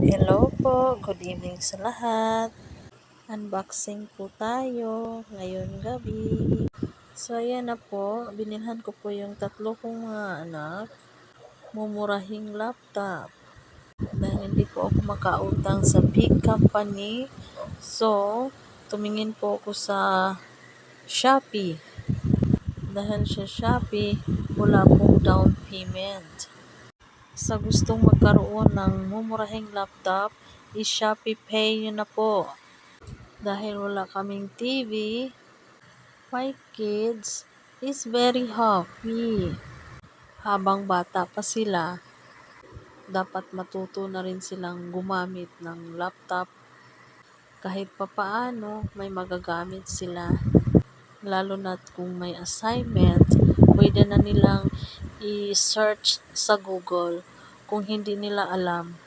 Hello po, good evening sa lahat. Unboxing po tayo ngayon gabi. So ayan na po, binilhan ko po yung tatlo kong mga anak, mumurahing laptop. Dahil hindi po ako makautang sa big company, so tumingin po ako sa Shopee. Dahil sa Shopee, wala pong down payment. Sa gustong magkaroon ng mumurahing laptop, i-Shopee Pay nyo na po. Dahil wala kaming TV, my kids is very happy. Habang bata pa sila, dapat matuto na rin silang gumamit ng laptop. Kahit papaano, may magagamit sila. Lalo na't kung may assignment, pwede na nilang i-search sa Google kung hindi nila alam.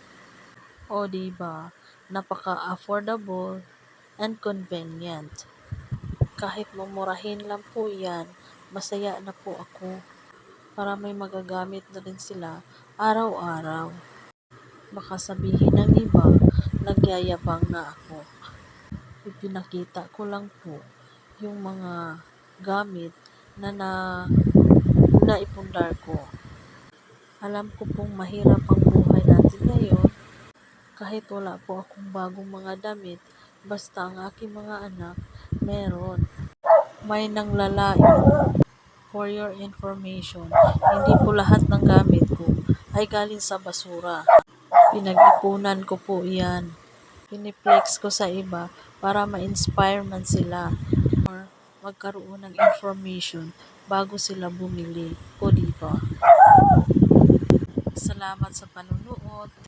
O diba, napaka-affordable and convenient. Kahit mamurahin lang po yan, masaya na po ako para may magagamit na rin sila araw-araw. Baka sabihin ng iba, nagyayabang na ako. Ipinakita ko lang po yung mga gamit na naipundar ko. Alam ko pong mahirap ang buhay natin ngayon. Kahit wala po akong bagong mga damit, basta ang aking mga anak meron. May nanglalain. For your information, hindi po lahat ng gamit ko ay galing sa basura. Pinag-ipunan ko po yan. Piniplex ko sa iba para ma-inspire man sila or magkaroon ng information bago sila bumili. O diba? Salamat sa panunood.